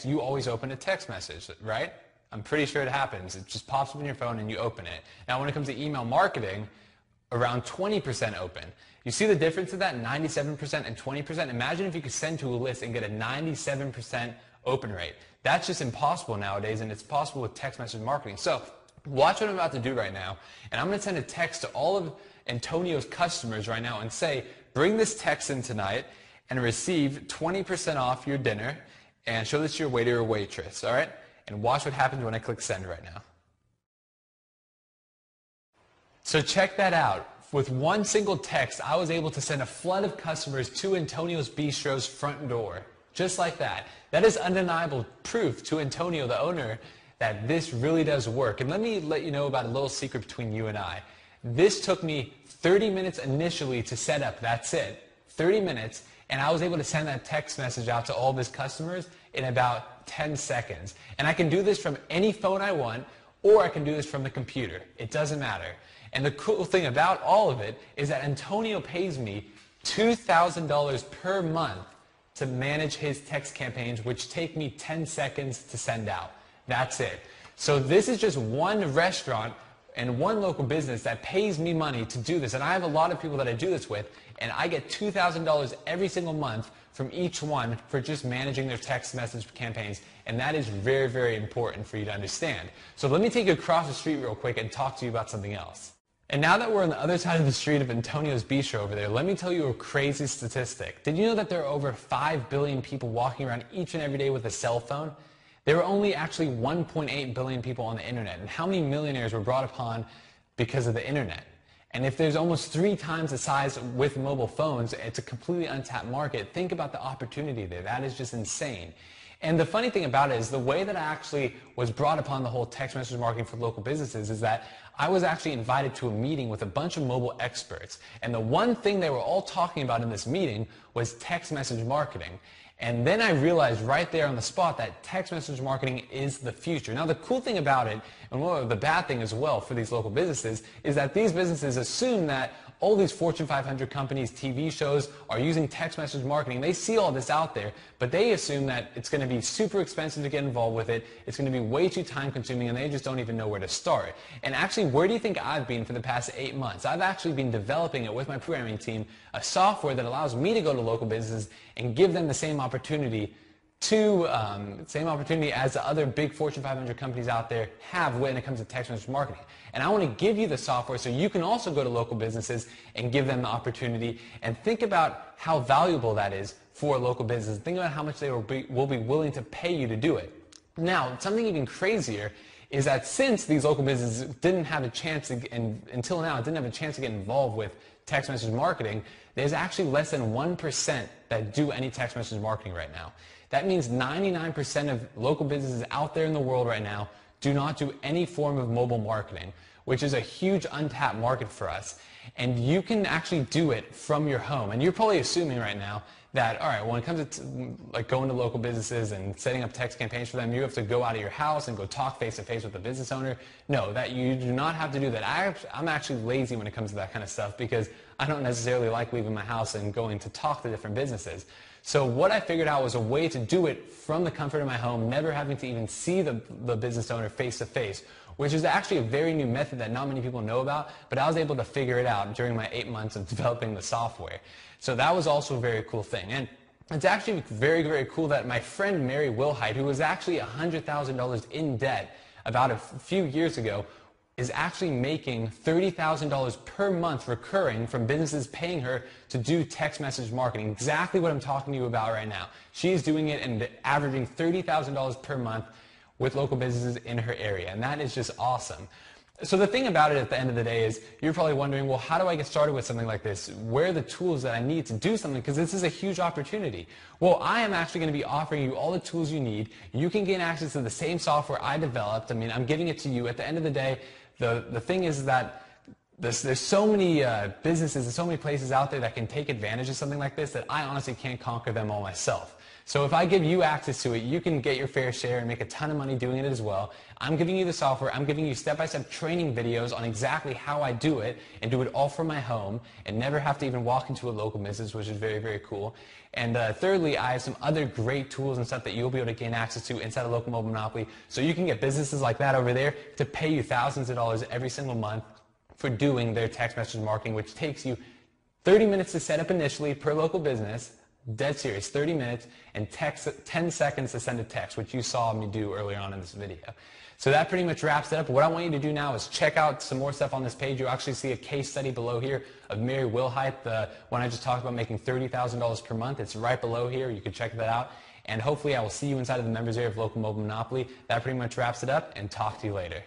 text, you always open a text message, right? I'm pretty sure it happens. It just pops up in your phone and you open it. Now when it comes to email marketing, around 20% open. You see the difference in that, 97% and 20%? Imagine if you could send to a list and get a 97% open rate. That's just impossible nowadays, and it's possible with text message marketing. So watch what I'm about to do right now, and I'm going to send a text to all of Antonio's customers right now and say, bring this text in tonight and receive 20% off your dinner, and show this to your waiter or waitress, all right? And watch what happens when I click send right now. So check that out. With one single text, I was able to send a flood of customers to Antonio's Bistro's front door. Just like that. That is undeniable proof to Antonio, the owner, that this really does work. And let me let you know about a little secret between you and I. This took me 30 minutes initially to set up. That's it. 30 minutes. And I was able to send that text message out to all of his customers in about 10 seconds. And I can do this from any phone I want, or I can do this from the computer. It doesn't matter. And the cool thing about all of it is that Antonio pays me $2,000 per month to manage his text campaigns, which take me 10 seconds to send out. That's it. So this is just one restaurant and one local business that pays me money to do this. And I have a lot of people that I do this with, and I get $2,000 every single month from each one for just managing their text message campaigns. And that is very, very important for you to understand. So let me take you across the street real quick and talk to you about something else. And now that we're on the other side of the street of Antonio's Bistro over there, let me tell you a crazy statistic. Did you know that there are over 5 billion people walking around each and every day with a cell phone? There are only actually 1.8 billion people on the internet. And how many millionaires were brought upon because of the internet? And if there's almost 3 times the size with mobile phones, it's a completely untapped market. Think about the opportunity there. That is just insane. And the funny thing about it is the way that I actually was brought upon the whole text message marketing for local businesses is that I was actually invited to a meeting with a bunch of mobile experts. And the one thing they were all talking about in this meeting was text message marketing. And then I realized right there on the spot that text message marketing is the future. Now the cool thing about it, and the bad thing as well for these local businesses, is that these businesses assume that all these Fortune 500 companies, TV shows are using text message marketing. They see all this out there, but they assume that it's going to be super expensive to get involved with it. It's going to be way too time consuming, and they just don't even know where to start. And actually, where do you think I've been for the past 8 months? I've actually been developing it with my programming team, a software that allows me to go to local businesses and give them the same opportunity as the other big Fortune 500 companies out there have when it comes to text message marketing. And I want to give you the software so you can also go to local businesses and give them the opportunity, and think about how valuable that is for local businesses. Think about how much they will be willing to pay you to do it. Now, something even crazier is that since these local businesses didn't have a chance to, and until now didn't have a chance to get involved with text message marketing, there's actually less than 1% that do any text message marketing right now. That means 99% of local businesses out there in the world right now do not do any form of mobile marketing, which is a huge untapped market for us. And you can actually do it from your home. And you're probably assuming right now that, all right, when it comes to like going to local businesses and setting up text campaigns for them, you have to go out of your house and go talk face-to-face with the business owner. No, that you do not have to do that. I'm actually lazy when it comes to that kind of stuff because I don't necessarily like leaving my house and going to talk to different businesses. So what I figured out was a way to do it from the comfort of my home, never having to even see the business owner face-to-face, which is actually a very new method that not many people know about, but I was able to figure it out during my 8 months of developing the software. So that was also a very cool thing. And it's actually very, very cool that my friend Mary Wilhite, who was actually $100,000 in debt about a few years ago, is actually making $30,000 per month recurring from businesses paying her to do text message marketing. Exactly what I'm talking to you about right now. She's doing it and averaging $30,000 per month with local businesses in her area, and that is just awesome. So the thing about it at the end of the day is you're probably wondering, well, how do I get started with something like this? Where are the tools that I need to do something? Because this is a huge opportunity. Well, I am actually going to be offering you all the tools you need. You can gain access to the same software I developed. I mean, I'm giving it to you. At the end of the day, the thing is that there's so many businesses and so many places out there that can take advantage of something like this that I honestly can't conquer them all myself. So if I give you access to it, you can get your fair share and make a ton of money doing it as well. I'm giving you the software. I'm giving you step-by-step training videos on exactly how I do it and do it all from my home and never have to even walk into a local business, which is very, very cool. And thirdly, I have some other great tools and stuff that you'll be able to gain access to inside of Local Mobile Monopoly. So you can get businesses like that over there to pay you thousands of dollars every single month for doing their text message marketing, which takes you 30 minutes to set up initially per local business. Dead serious, 30 minutes, and 10 seconds to send a text, which you saw me do earlier on in this video. So that pretty much wraps it up. What I want you to do now is check out some more stuff on this page. You'll actually see a case study below here of Mary Wilhite, the one I just talked about making $30,000 per month. It's right below here. You can check that out. And hopefully I will see you inside of the members area of Local Mobile Monopoly. That pretty much wraps it up, and talk to you later.